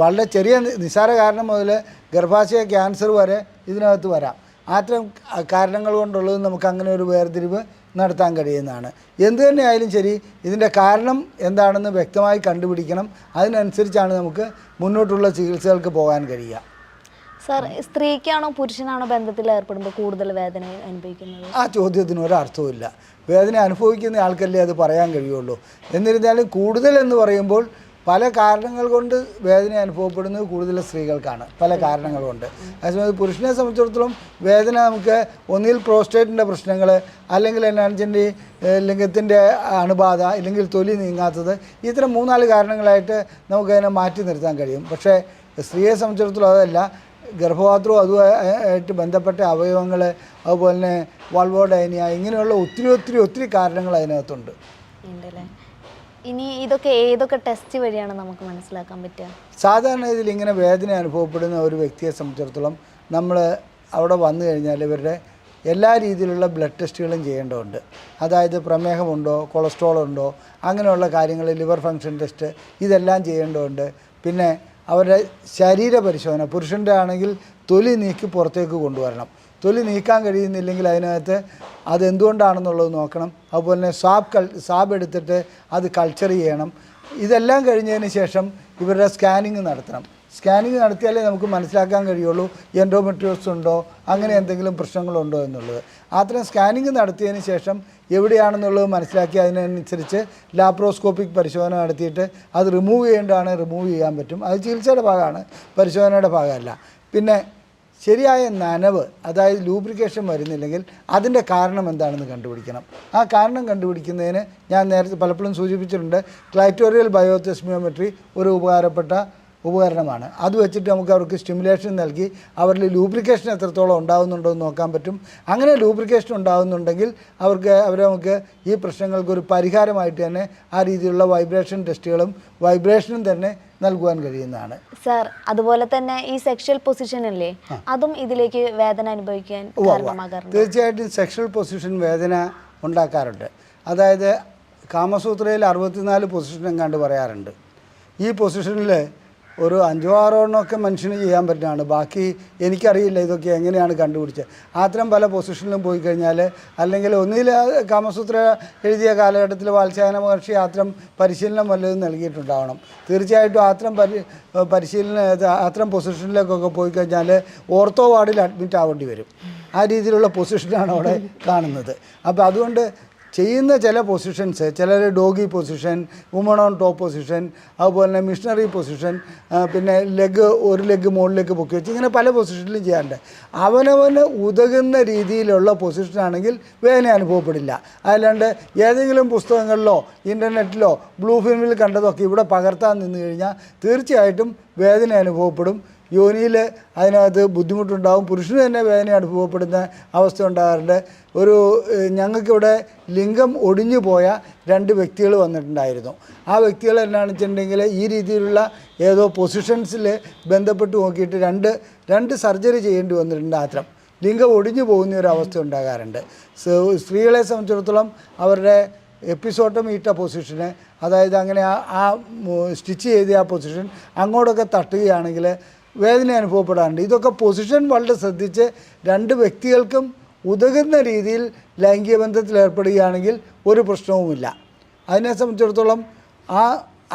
വളരെ ചെറിയ നിസ്സാര കാരണം മുതൽ ഗർഭാശയ ക്യാൻസർ വരെ ഇതിനകത്ത് വരാം. അത്തരം കാരണങ്ങൾ കൊണ്ടുള്ളത് നമുക്ക് അങ്ങനെ ഒരു വേർതിരിവ് നടത്താൻ കഴിയുന്നതാണ്. എന്തു തന്നെയായാലും ശരി, ഇതിൻ്റെ കാരണം എന്താണെന്ന് വ്യക്തമായി കണ്ടുപിടിക്കണം. അതിനനുസരിച്ചാണ് നമുക്ക് മുന്നോട്ടുള്ള ചികിത്സകൾക്ക് പോകാൻ കഴിയുക. സർ, സ്ത്രീക്കാണോ പുരുഷനാണോ ബന്ധത്തിൽ ഏർപ്പെടുമ്പോൾ കൂടുതൽ വേദന അനുഭവിക്കുന്നത്? ആ ചോദ്യത്തിന് ഒരർത്ഥവുമില്ല. വേദന അനുഭവിക്കുന്ന ആൾക്കല്ലേ അത് പറയാൻ കഴിയുള്ളൂ. എന്നിരുന്നാലും കൂടുതൽ എന്ന് പറയുമ്പോൾ പല കാരണങ്ങൾ കൊണ്ട് വേദന അനുഭവപ്പെടുന്നത് കൂടുതൽ സ്ത്രീകൾക്കാണ്, പല കാരണങ്ങൾ കൊണ്ട്. അതേസമയത്ത് പുരുഷനെ സംബന്ധിച്ചിടത്തോളം വേദന നമുക്ക് ഒന്നിൽ പ്രോസ്റ്റേറ്റിൻ്റെ പ്രശ്നങ്ങൾ, അല്ലെങ്കിൽ എന്നാണെന്ന് ലിംഗത്തിൻ്റെ അണുബാധ, ഇല്ലെങ്കിൽ തൊലി നീങ്ങാത്തത്, ഇത്തരം 3-4 കാരണങ്ങളായിട്ട് നമുക്കതിനെ മാറ്റി നിർത്താൻ കഴിയും. പക്ഷേ സ്ത്രീയെ സംബന്ധിച്ചിടത്തോളം അതല്ല. ഗർഭപാത്രവും അതുമായിട്ട് ബന്ധപ്പെട്ട അവയവങ്ങൾ, അതുപോലെ തന്നെ വൾവോഡൈനിയ, ഇങ്ങനെയുള്ള ഒത്തിരി കാരണങ്ങൾ അതിനകത്തുണ്ട്. ഉണ്ടല്ലേ. ഇനി ഇതൊക്കെ ഏതൊക്കെ ടെസ്റ്റ് വഴിയാണ് നമുക്ക് മനസ്സിലാക്കാൻ പറ്റുക? സാധാരണ ഇതിൽ ഇങ്ങനെ വേദന അനുഭവപ്പെടുന്ന ഒരു വ്യക്തിയെ സംബന്ധിച്ചിടത്തോളം നമ്മൾ അവിടെ വന്നു കഴിഞ്ഞാൽ ഇവരുടെ എല്ലാ രീതിയിലുള്ള ബ്ലഡ് ടെസ്റ്റുകളും ചെയ്യേണ്ടതുണ്ട്. അതായത് പ്രമേഹമുണ്ടോ, കൊളസ്ട്രോൾ ഉണ്ടോ, അങ്ങനെയുള്ള കാര്യങ്ങൾ, ലിവർ ഫങ്ഷൻ ടെസ്റ്റ്, ഇതെല്ലാം ചെയ്യേണ്ടതുണ്ട്. പിന്നെ അവരുടെ ശരീര പരിശോധന, പുരുഷൻ്റെ ആണെങ്കിൽ തൊലി നീക്കി പുറത്തേക്ക് കൊണ്ടുവരണം. തൊലി നീക്കാൻ കഴിയുന്നില്ലെങ്കിൽ അതിനകത്ത് അതെന്തുകൊണ്ടാണെന്നുള്ളത് നോക്കണം. അതുപോലെ തന്നെ സ്വാബ് എടുത്തിട്ട് അത് കൾച്ചർ ചെയ്യണം. ഇതെല്ലാം കഴിഞ്ഞതിന് ശേഷം ഇവരുടെ സ്കാനിങ് നടത്തണം. സ്കാനിങ് നടത്തിയാലേ നമുക്ക് മനസ്സിലാക്കാൻ കഴിയുള്ളൂ എൻഡോമെട്രിയോസിസ് ഉണ്ടോ, അങ്ങനെ എന്തെങ്കിലും പ്രശ്നങ്ങളുണ്ടോ എന്നുള്ളത്. അത്തരം സ്കാനിങ് നടത്തിയതിന് ശേഷം എവിടെയാണെന്നുള്ളത് മനസ്സിലാക്കി അതിനനുസരിച്ച് ലാപ്രോസ്കോപ്പിക് പരിശോധന നടത്തിയിട്ട് അത് റിമൂവ് റിമൂവ് ചെയ്യാൻ പറ്റും. അത് ചികിത്സയുടെ ഭാഗമാണ്, പരിശോധനയുടെ ഭാഗമല്ല. പിന്നെ ശരിയായ നനവ്, അതായത് ലൂബ്രിക്കേഷൻ വരുന്നില്ലെങ്കിൽ അതിൻ്റെ കാരണം എന്താണെന്ന് കണ്ടുപിടിക്കണം. ആ കാരണം കണ്ടുപിടിക്കുന്നതിന് ഞാൻ നേരത്തെ പലപ്പോഴും സൂചിപ്പിച്ചിട്ടുണ്ട്, ക്ലൈറ്റോറിയൽ ബയോതെസ്മിയോമെട്രി ഒരു ഉപകാരപ്പെട്ട ഉപകരണമാണ്. അത് വെച്ചിട്ട് നമുക്ക് അവർക്ക് സ്റ്റിമുലേഷൻ നൽകി അവരിൽ ലൂബ്രിക്കേഷൻ എത്രത്തോളം ഉണ്ടാകുന്നുണ്ടോ എന്ന് നോക്കാൻ പറ്റും. അങ്ങനെ ലൂബ്രിക്കേഷൻ ഉണ്ടാകുന്നുണ്ടെങ്കിൽ അവരെ നമുക്ക് ഈ പ്രശ്നങ്ങൾക്കൊരു പരിഹാരമായിട്ട് തന്നെ ആ രീതിയിലുള്ള വൈബ്രേഷൻ ടെസ്റ്റുകളും വൈബ്രേഷനും തന്നെ നൽകുവാൻ കഴിയുന്നതാണ്. സാർ, അതുപോലെ തന്നെ ഈ സെക്ഷൽ പൊസിഷൻ അല്ലേ, അതും ഇതിലേക്ക് വേദന അനുഭവിക്കാൻ കാരണമാകാറുണ്ട്? തീർച്ചയായിട്ടും സെക്ഷൽ പൊസിഷൻ വേദന ഉണ്ടാക്കാറുണ്ട്. അതായത് കാമസൂത്രയിൽ 64 പൊസിഷൻ എങ്ങാണ്ട് പറയാറുണ്ട്. ഈ പൊസിഷനിൽ ഒരു 5-6 എണ്ണമൊക്കെ മനുഷ്യന് ചെയ്യാൻ പറ്റുന്നതാണ്. ബാക്കി എനിക്കറിയില്ല ഇതൊക്കെ എങ്ങനെയാണ് കണ്ടുപിടിച്ചത്. അത്തരം പല പൊസിഷനിലും പോയി കഴിഞ്ഞാൽ, അല്ലെങ്കിൽ ഒന്നിൽ കാമസൂത്ര എഴുതിയ കാലഘട്ടത്തിൽ വാത്സ്യായന മഹർഷി അത്തരം പരിശീലനം വല്ലതും നൽകിയിട്ടുണ്ടാവണം. തീർച്ചയായിട്ടും അത്തരം പൊസിഷനിലേക്കൊക്കെ പോയി കഴിഞ്ഞാൽ ഓർത്തോ വാർഡിൽ അഡ്മിറ്റ് ആവേണ്ടി വരും. ആ രീതിയിലുള്ള പൊസിഷനാണ് അവിടെ കാണുന്നത്. അപ്പോൾ അതുകൊണ്ട് ചെയ്യുന്ന ചില പൊസിഷൻസ്, ചിലർ doggy position, woman on top position, അതുപോലെ തന്നെ മിഷണറി പൊസിഷൻ, പിന്നെ ഒരു ലെഗ് മുകളിലേക്ക് പൊക്കി വെച്ച്, ഇങ്ങനെ പല പൊസിഷനിലും ചെയ്യാറുണ്ട്. അവനവന് ഉതകുന്ന രീതിയിലുള്ള പൊസിഷനാണെങ്കിൽ വേദന അനുഭവപ്പെടില്ല. അല്ലാണ്ട് ഏതെങ്കിലും പുസ്തകങ്ങളിലോ ഇൻ്റർനെറ്റിലോ ബ്ലൂ ഫിലിമിൽ കണ്ടതൊക്കെ ഇവിടെ പകർത്താൻ നിന്ന് കഴിഞ്ഞാൽ തീർച്ചയായിട്ടും വേദന അനുഭവപ്പെടും. യോനിയിൽ അതിനകത്ത് ബുദ്ധിമുട്ടുണ്ടാകും. പുരുഷന് തന്നെ വേദന അനുഭവപ്പെടുന്ന അവസ്ഥ ഉണ്ടാകാറുണ്ട്. ഞങ്ങൾക്കിവിടെ ലിംഗം ഒടിഞ്ഞു പോയ 2 വ്യക്തികൾ വന്നിട്ടുണ്ടായിരുന്നു. ആ വ്യക്തികൾ എന്നാണെന്ന് വെച്ചിട്ടുണ്ടെങ്കിൽ ഈ രീതിയിലുള്ള ഏതോ പൊസിഷൻസിൽ ബന്ധപ്പെട്ട് നോക്കിയിട്ട് രണ്ട് സർജറി ചെയ്യേണ്ടി വന്നിട്ടുണ്ട്. അത്തരം ലിംഗം ഒടിഞ്ഞു പോകുന്ന ഒരു അവസ്ഥ ഉണ്ടാകാറുണ്ട്. സ്ത്രീകളെ സംബന്ധിച്ചിടത്തോളം അവരുടെ എപ്പിസോട്ടം ഇട്ട പൊസിഷന്, അതായത് അങ്ങനെ ആ സ്റ്റിച്ച് ചെയ്ത ആ പൊസിഷൻ അങ്ങോട്ടൊക്കെ തട്ടുകയാണെങ്കിൽ വേദന അനുഭവപ്പെടാറുണ്ട്. ഇതൊക്കെ പൊസിഷൻ വളരെ ശ്രദ്ധിച്ച് 2 വ്യക്തികൾക്കും ഉതകുന്ന രീതിയിൽ ലൈംഗിക ബന്ധത്തിൽ ഏർപ്പെടുകയാണെങ്കിൽ ഒരു പ്രശ്നവുമില്ല. അതിനെ സംബന്ധിച്ചിടത്തോളം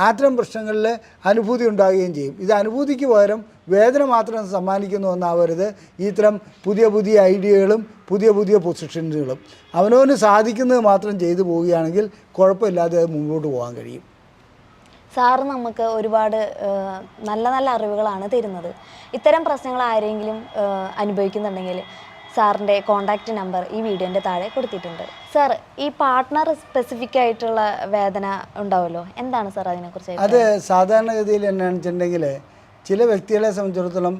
അത്തരം പ്രശ്നങ്ങളിൽ അനുഭൂതി ഉണ്ടാകുകയും ചെയ്യും. ഇത് അനുഭൂതിക്ക് പകരം വേദന മാത്രം സമ്മാനിക്കുന്ന ഒന്നാവരുത് ഇത്തരം പുതിയ ഐഡിയകളും പുതിയ പൊസിഷനുകളും. അവനവന് സാധിക്കുന്നത് മാത്രം ചെയ്തു പോവുകയാണെങ്കിൽ കുഴപ്പമില്ലാതെ അത് മുമ്പോട്ട് പോകാൻ കഴിയും. സാറ് നമുക്ക് ഒരുപാട് നല്ല അറിവുകളാണ് തരുന്നത്. ഇത്തരം പ്രശ്നങ്ങൾ ആരെങ്കിലും അനുഭവിക്കുന്നുണ്ടെങ്കിൽ സാറിൻ്റെ കോൺടാക്റ്റ് നമ്പർ ഈ വീഡിയോൻ്റെ താഴെ കൊടുത്തിട്ടുണ്ട്. സാർ, ഈ പാർട്ട്ണർ സ്പെസിഫിക് ആയിട്ടുള്ള വേദന ഉണ്ടാവുമല്ലോ, എന്താണ് സാർ അതിനെക്കുറിച്ച്? അത് സാധാരണഗതിയിൽ എന്നാണെന്ന് വെച്ചിട്ടുണ്ടെങ്കിൽ ചില വ്യക്തികളെ സംബന്ധിച്ചിടത്തോളം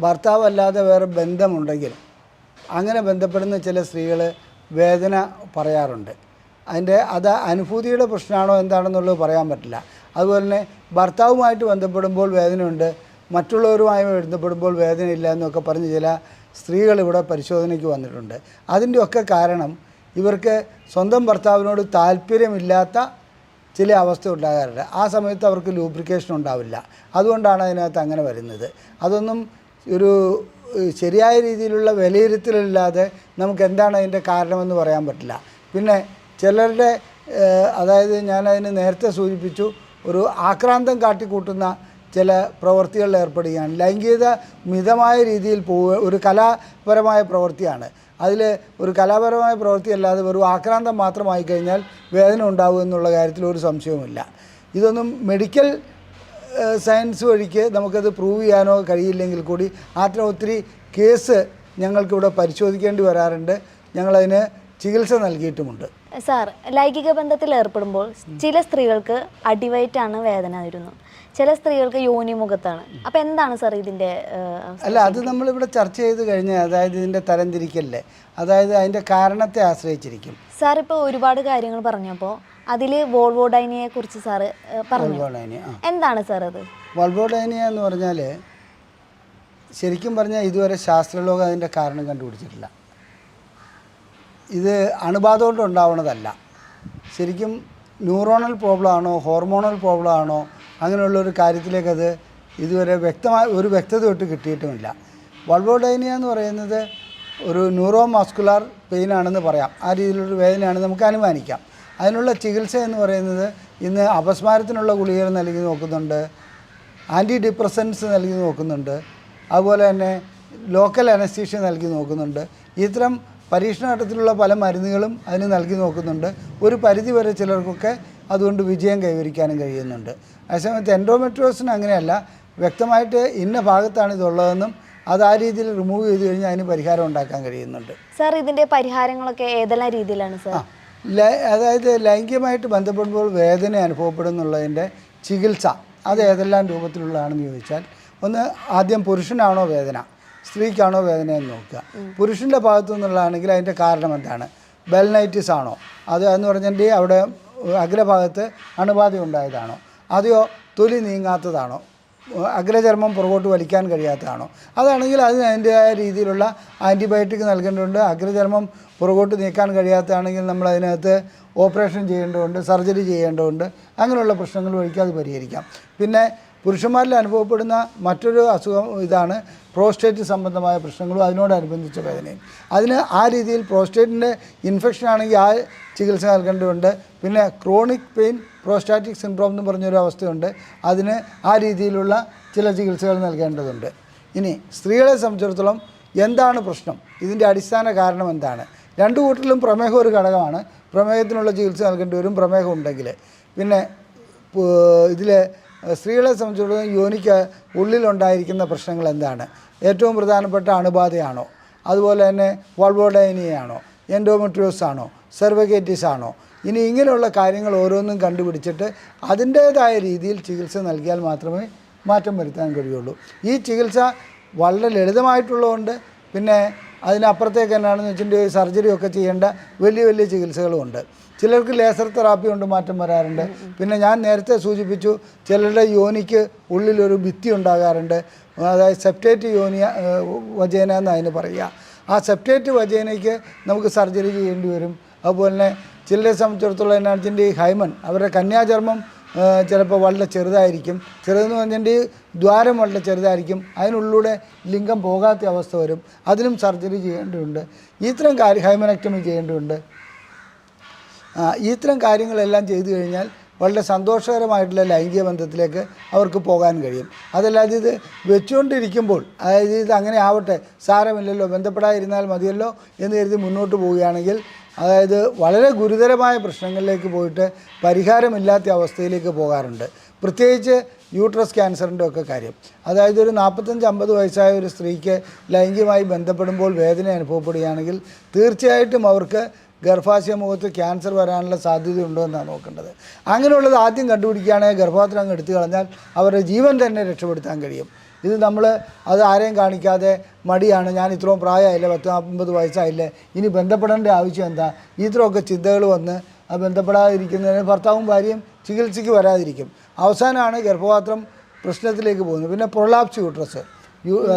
ഭർത്താവല്ലാതെ വേറെ ബന്ധമുണ്ടെങ്കിൽ അങ്ങനെ ബന്ധപ്പെടുന്ന ചില സ്ത്രീകൾ വേദന പറയാറുണ്ട്. അത് അനുഭൂതിയുടെ പ്രശ്നമാണോ എന്താണെന്നുള്ളത് പറയാൻ പറ്റില്ല. അതുപോലെ തന്നെ ഭർത്താവുമായിട്ട് ബന്ധപ്പെടുമ്പോൾ വേദനയുണ്ട്, മറ്റുള്ളവരുമായി ബന്ധപ്പെടുമ്പോൾ വേദനയില്ല എന്നൊക്കെ പറഞ്ഞ് ചില സ്ത്രീകൾ ഇവിടെ പരിശോധനയ്ക്ക് വന്നിട്ടുണ്ട്. അതിൻ്റെയൊക്കെ കാരണം ഇവർക്ക് സ്വന്തം ഭർത്താവിനോട് താല്പര്യമില്ലാത്ത ചില അവസ്ഥ ഉണ്ടാകാറുണ്ട്. ആ സമയത്ത് അവർക്ക് ലൂബ്രിക്കേഷൻ ഉണ്ടാവില്ല. അതുകൊണ്ടാണ് അതിനകത്ത് അങ്ങനെ വരുന്നത്. അതൊന്നും ഒരു ശരിയായ രീതിയിലുള്ള വിലയിരുത്തലില്ലാതെ നമുക്ക് എന്താണ് അതിൻ്റെ കാരണമെന്ന് പറയാൻ പറ്റില്ല. പിന്നെ ചിലരുടെ അതായത് ഞാനതിന് നേരത്തെ സൂചിപ്പിച്ചു, ഒരു ആക്രാന്തം കാട്ടിക്കൂട്ടുന്ന ചില പ്രവൃത്തികളിൽ ഏർപ്പെടുകയാണ്. ലൈംഗികത മിതമായ രീതിയിൽ ഒരു കലാപരമായ പ്രവൃത്തിയാണ്. അതിൽ ഒരു കലാപരമായ പ്രവൃത്തി അല്ലാതെ വെറും ആക്രാന്തം മാത്രമായി കഴിഞ്ഞാൽ വേദന ഉണ്ടാകും എന്നുള്ള കാര്യത്തിൽ ഒരു സംശയവുമില്ല. ഇതൊന്നും മെഡിക്കൽ സയൻസ് വഴിക്ക് നമുക്കത് പ്രൂവ് ചെയ്യാനോ കഴിയില്ലെങ്കിൽ കൂടി അത്തരം ഒത്തിരി കേസ് ഞങ്ങൾക്കിവിടെ പരിശോധിക്കേണ്ടി വരാറുണ്ട്. ഞങ്ങളതിന് ചികിത്സ നൽകിയിട്ടുമുണ്ട്. സാർ, ലൈംഗിക ബന്ധത്തിൽ ഏർപ്പെടുമ്പോൾ ചില സ്ത്രീകൾക്ക് അടിവയറ്റാണ് വേദന വരുന്നു, ചില സ്ത്രീകൾക്ക് യോനിമുഖത്താണ്. അപ്പോൾ എന്താണ് സാർ ഇതിൻ്റെ? അല്ല, അത് നമ്മളിവിടെ ചർച്ച ചെയ്ത് കഴിഞ്ഞാൽ അതായത് ഇതിൻ്റെ തരംതിരിക്കല്ലേ, അതായത് അതിൻ്റെ കാരണത്തെ ആശ്രയിച്ചിരിക്കും. സാർ ഇപ്പോൾ ഒരുപാട് കാര്യങ്ങൾ പറഞ്ഞപ്പോൾ അതിൽ വോൾവോഡൈനിയെ കുറിച്ച് സാറ് പറഞ്ഞു. എന്താണ് സാർ അത്? വോൾവോഡൈനിയ എന്ന് പറഞ്ഞാൽ ശരിക്കും പറഞ്ഞാൽ ഇതുവരെ ശാസ്ത്രലോകം അതിൻ്റെ കാരണം കണ്ടുപിടിച്ചിട്ടില്ല. ഇത് അണുബാധ കൊണ്ട് ഉണ്ടാവുന്നതല്ല. ശരിക്കും ന്യൂറോണൽ പ്രോബ്ലം ആണോ ഹോർമോണൽ പ്രോബ്ലം ആണോ അങ്ങനെയുള്ളൊരു കാര്യത്തിലേക്കത് ഇതുവരെ ഒരു വ്യക്തത തൊട്ട് കിട്ടിയിട്ടുമില്ല. വോൾവോഡൈനിയ എന്ന് പറയുന്നത് ഒരു ന്യൂറോ മസ്കുലാർ പെയിൻ ആണെന്ന് പറയാം. ആ രീതിയിലൊരു വേദനയാണെന്ന് നമുക്ക് അനുമാനിക്കാം. അതിനുള്ള ചികിത്സ എന്ന് പറയുന്നത് ഇന്ന് അപസ്മാരത്തിനുള്ള ഗുളികകൾ നൽകി നോക്കുന്നുണ്ട്, ആൻറ്റി ഡിപ്രസൻസ് നൽകി നോക്കുന്നുണ്ട്, അതുപോലെ തന്നെ ലോക്കൽ അനസ്തീഷ്യ നൽകി നോക്കുന്നുണ്ട്. ഇത്തരം പരീക്ഷണഘട്ടത്തിലുള്ള പല മരുന്നുകളും അതിന് നൽകി നോക്കുന്നുണ്ട്. ഒരു പരിധിവരെ ചിലർക്കൊക്കെ അതുകൊണ്ട് വിജയം കൈവരിക്കാനും കഴിയുന്നുണ്ട്. അതേസമയത്ത് എൻഡോമെട്രിയോസിന് അങ്ങനെയല്ല, വ്യക്തമായിട്ട് ഇന്ന ഭാഗത്താണ് ഇതുള്ളതെന്നും അത് ആ രീതിയിൽ റിമൂവ് ചെയ്ത് കഴിഞ്ഞാൽ അതിന് പരിഹാരം ഉണ്ടാക്കാൻ കഴിയുന്നുണ്ട്. സാർ, ഇതിൻ്റെ പരിഹാരങ്ങളൊക്കെ ഏതെല്ലാം രീതിയിലാണ് സാർ? അതായത് ലൈംഗികമായിട്ട് ബന്ധപ്പെടുമ്പോൾ വേദന അനുഭവപ്പെടുന്നുള്ളതിൻ്റെ ചികിത്സ അത് ഏതെല്ലാം രൂപത്തിലുള്ളതാണെന്ന് ചോദിച്ചാൽ, ഒന്ന് ആദ്യം പുരുഷനാണോ വേദന, സ്ത്രീക്കാണോ വേദന എന്ന് നോക്കുക. പുരുഷൻ്റെ ഭാഗത്തു നിന്നുള്ളതാണെങ്കിൽ അതിൻ്റെ കാരണം എന്താണ്? ബെൽനൈറ്റിസ് ആണോ, എന്ന് പറഞ്ഞിട്ടുണ്ടെങ്കിൽ അവിടെ അഗ്രഭാഗത്ത് അണുബാധ ഉണ്ടായതാണോ, അതെയോ തൊലി നീങ്ങാത്തതാണോ, അഗ്രചർമ്മം പുറകോട്ട് വലിക്കാൻ കഴിയാത്തതാണോ? അതാണെങ്കിൽ അതിന് അതിൻ്റെതായ രീതിയിലുള്ള ആൻറ്റിബയോട്ടിക് നൽകേണ്ടതുണ്ട്. അഗ്രചർമ്മം പുറകോട്ട് നീക്കാൻ കഴിയാത്തതാണെങ്കിൽ നമ്മൾ അതിനകത്ത് ഓപ്പറേഷൻ ചെയ്യേണ്ടതുണ്ട്, സർജറി ചെയ്യേണ്ടതുണ്ട്. അങ്ങനെയുള്ള പ്രശ്നങ്ങൾ വഴിക്ക് അത് പരിഹരിക്കാം. പിന്നെ പുരുഷന്മാരിൽ അനുഭവപ്പെടുന്ന മറ്റൊരു അസുഖം ഇതാണ് പ്രോസ്റ്റേറ്റ് സംബന്ധമായ പ്രശ്നങ്ങളും അതിനോടനുബന്ധിച്ച വേദനയും. അതിന് ആ രീതിയിൽ പ്രോസ്റ്റേറ്റിൻ്റെ ഇൻഫെക്ഷൻ ആണെങ്കിൽ ആ ചികിത്സ നൽകേണ്ടതുണ്ട്. പിന്നെ ക്രോണിക് പെയിൻ പ്രോസ്റ്റാറ്റിക് സിൻഡ്രോം എന്ന് പറഞ്ഞൊരു അവസ്ഥയുണ്ട്, അതിന് ആ രീതിയിലുള്ള ചില ചികിത്സകൾ നൽകേണ്ടതുണ്ട്. ഇനി സ്ത്രീകളെ സംബന്ധിച്ചിടത്തോളം എന്താണ് പ്രശ്നം, ഇതിൻ്റെ അടിസ്ഥാന കാരണം എന്താണ്? രണ്ടു കൂട്ടരിലും പ്രമേഹം ഒരു ഘടകമാണ്. പ്രമേഹത്തിനുള്ള ചികിത്സ നൽകേണ്ടി വരും പ്രമേഹം ഉണ്ടെങ്കിൽ. പിന്നെ ഇതിൽ സ്ത്രീകളെ സംബന്ധിച്ചിടത്തോളം യോനിക്ക് ഉള്ളിലുണ്ടായിരിക്കുന്ന പ്രശ്നങ്ങൾ എന്താണ്? ഏറ്റവും പ്രധാനപ്പെട്ട അണുബാധയാണോ, അതുപോലെ തന്നെ വോൾവോഡൈനിയാണോ, എൻഡോമെട്രിയോസ് ആണോ, സെർവൈക്കൈറ്റിസ് ആണോ? ഇനി ഇങ്ങനെയുള്ള കാര്യങ്ങൾ ഓരോന്നും കണ്ടുപിടിച്ചിട്ട് അതിൻ്റേതായ രീതിയിൽ ചികിത്സ നൽകിയാൽ മാത്രമേ മാറ്റം വരുത്താൻ കഴിയുള്ളൂ. ഈ ചികിത്സ വളരെ ലളിതമായിട്ടുള്ളതുകൊണ്ട് പിന്നെ അതിനപ്പുറത്തേക്ക് എന്നാണെന്ന് വെച്ചിട്ടുണ്ടെങ്കിൽ സർജറി ഒക്കെ ചെയ്യേണ്ട വലിയ വലിയ ചികിത്സകളുമുണ്ട്. ചിലർക്ക് ലേസർ തെറാപ്പി കൊണ്ട് മാറ്റം വരാറുണ്ട്. പിന്നെ ഞാൻ നേരത്തെ സൂചിപ്പിച്ചു, ചിലരുടെ യോനിക്ക് ഉള്ളിലൊരു ഭിത്തി ഉണ്ടാകാറുണ്ട്. അതായത് സെപ്റ്റേറ്റ് യോനിയ വജേന എന്ന് അതിന് പറയുക. ആ സെപ്റ്റേറ്റ് വജേനയ്ക്ക് നമുക്ക് സർജറി ചെയ്യേണ്ടി വരും. അതുപോലെ തന്നെ ചിലരെ സംബന്ധിച്ചിടത്തോളം എന്നാ വെച്ചിട്ടുണ്ടെങ്കിൽ ഈ ഹൈമൻ അവരുടെ കന്യാചർമ്മം ചിലപ്പോൾ വളരെ ചെറുതായിരിക്കും. ചെറുതെന്ന് പറഞ്ഞിട്ടുണ്ടെങ്കിൽ ദ്വാരം വളരെ ചെറുതായിരിക്കും. അതിനുള്ളിലൂടെ ലിംഗം പോകാത്ത അവസ്ഥ വരും. അതിനും സർജറി ചെയ്യേണ്ടതുണ്ട്. ഇത്തരം ഹൈമനക്ടമി ചെയ്യേണ്ടതുണ്ട്. ഇത്തരം കാര്യങ്ങളെല്ലാം ചെയ്തു കഴിഞ്ഞാൽ വളരെ സന്തോഷകരമായിട്ടുള്ള ലൈംഗിക ബന്ധത്തിലേക്ക് അവർക്ക് പോകാൻ കഴിയും. അതല്ലാതെ ഇത് വെച്ചുകൊണ്ടിരിക്കുമ്പോൾ, അതായത് ഇത് അങ്ങനെ ആവട്ടെ, സാരമില്ലല്ലോ, ബന്ധപ്പെടാതിരുന്നാൽ മതിയല്ലോ എന്ന് കരുതി മുന്നോട്ട് പോവുകയാണെങ്കിൽ അതായത് വളരെ ഗുരുതരമായ പ്രശ്നങ്ങളിലേക്ക് പോയിട്ട് പരിഹാരമില്ലാത്ത അവസ്ഥയിലേക്ക് പോകാറുണ്ട്. പ്രത്യേകിച്ച് യൂട്രസ് ക്യാൻസറിൻ്റെ ഒക്കെ കാര്യം. അതായത് ഒരു 45-50 വയസ്സായ ഒരു സ്ത്രീക്ക് ലൈംഗികമായി ബന്ധപ്പെടുമ്പോൾ വേദന അനുഭവപ്പെടുകയാണെങ്കിൽ തീർച്ചയായിട്ടും അവർക്ക് ഗർഭാശയ മുഖത്ത് ക്യാൻസർ വരാനുള്ള സാധ്യതയുണ്ടോ എന്നാണ് നോക്കേണ്ടത്. അങ്ങനെയുള്ളത് ആദ്യം കണ്ടുപിടിക്കുകയാണെങ്കിൽ ഗർഭപാത്രം അങ്ങ് എടുത്തു കളഞ്ഞാൽ അവരുടെ ജീവൻ തന്നെ രക്ഷപ്പെടുത്താൻ കഴിയും. ഇത് നമ്മൾ അത് ആരെയും കാണിക്കാതെ മടിയാണ്, ഞാൻ ഇത്രയും പ്രായമായില്ലേ, 40-50 വയസ്സായില്ലേ, ഇനി ബന്ധപ്പെടേണ്ട ആവശ്യം എന്താ, ഇത്രയൊക്കെ ചിന്തകൾ വന്ന് ആ ബന്ധപ്പെടാതിരിക്കുന്നതിന് ഭർത്താവും ഭാര്യയും ചികിത്സയ്ക്ക് വരാതിരിക്കും. അവസാനമാണ് ഗർഭപാത്രം പ്രശ്നത്തിലേക്ക് പോകുന്നത്. പിന്നെ പ്രൊലാപ്സ് യൂട്രസ്,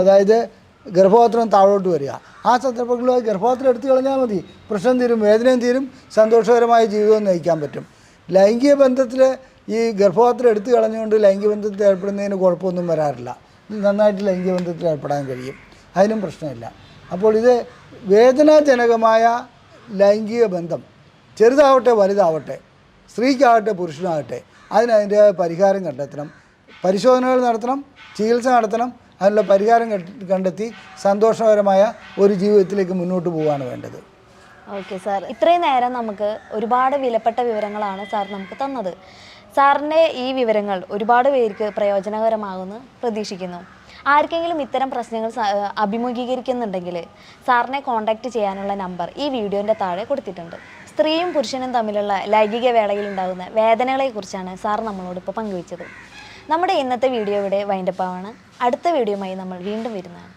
അതായത് ഗർഭപാത്രം താഴോട്ട് വരിക. ആ സന്ദർഭങ്ങളിൽ ഗർഭപാത്രം എടുത്തു കളഞ്ഞാൽ മതി, പ്രശ്നം തീരും, വേദനയും തീരും, സന്തോഷകരമായ ജീവിതവും നയിക്കാൻ പറ്റും. ലൈംഗിക ബന്ധത്തിൽ ഈ ഗർഭപാത്രം എടുത്തു കളഞ്ഞുകൊണ്ട് ലൈംഗിക ബന്ധത്തിൽ ഏർപ്പെടുന്നതിന് കുഴപ്പമൊന്നും വരാറില്ല. നന്നായിട്ട് ലൈംഗിക ബന്ധത്തിൽ ഏർപ്പെടാൻ കഴിയും, അതിനും പ്രശ്നമില്ല. അപ്പോൾ ഇത് വേദനാജനകമായ ലൈംഗിക ബന്ധം ചെറുതാവട്ടെ വലുതാവട്ടെ, സ്ത്രീക്കാവട്ടെ പുരുഷനാകട്ടെ, അതിൻ്റെ പരിഹാരം കണ്ടെത്തണം, പരിശോധനകൾ നടത്തണം, ചികിത്സ നടത്തണം, അതിനുള്ള പരിഹാരം കണ്ടെത്തി സന്തോഷകരമായ ഒരു ജീവിതത്തിലേക്ക് മുന്നോട്ട് പോവുകയാണ് വേണ്ടത്. ഓക്കെ സാർ, ഇത്രയും നേരം നമുക്ക് ഒരുപാട് വിലപ്പെട്ട വിവരങ്ങളാണ് സാർ നമുക്ക് തന്നത്. സാറിൻ്റെ ഈ വിവരങ്ങൾ ഒരുപാട് പേർക്ക് പ്രയോജനകരമാകുമെന്ന് പ്രതീക്ഷിക്കുന്നു. ആർക്കെങ്കിലും ഇത്തരം പ്രശ്നങ്ങൾ അഭിമുഖീകരിക്കുന്നുണ്ടെങ്കിൽ സാറിനെ കോൺടാക്റ്റ് ചെയ്യാനുള്ള നമ്പർ ഈ വീഡിയോൻ്റെ താഴെ കൊടുത്തിട്ടുണ്ട്. സ്ത്രീയും പുരുഷനും തമ്മിലുള്ള ലൈംഗിക വേളയിൽ ഉണ്ടാകുന്ന വേദനകളെക്കുറിച്ചാണ് സാർ നമ്മളോട് ഇപ്പോൾ പങ്കുവച്ചത്. നമ്മുടെ ഇന്നത്തെ വീഡിയോ ഇവിടെ വൈൻഡപ്പ് ആവാണ്. അടുത്ത വീഡിയോയുമായി നമ്മൾ വീണ്ടും വരുന്നതാണ്.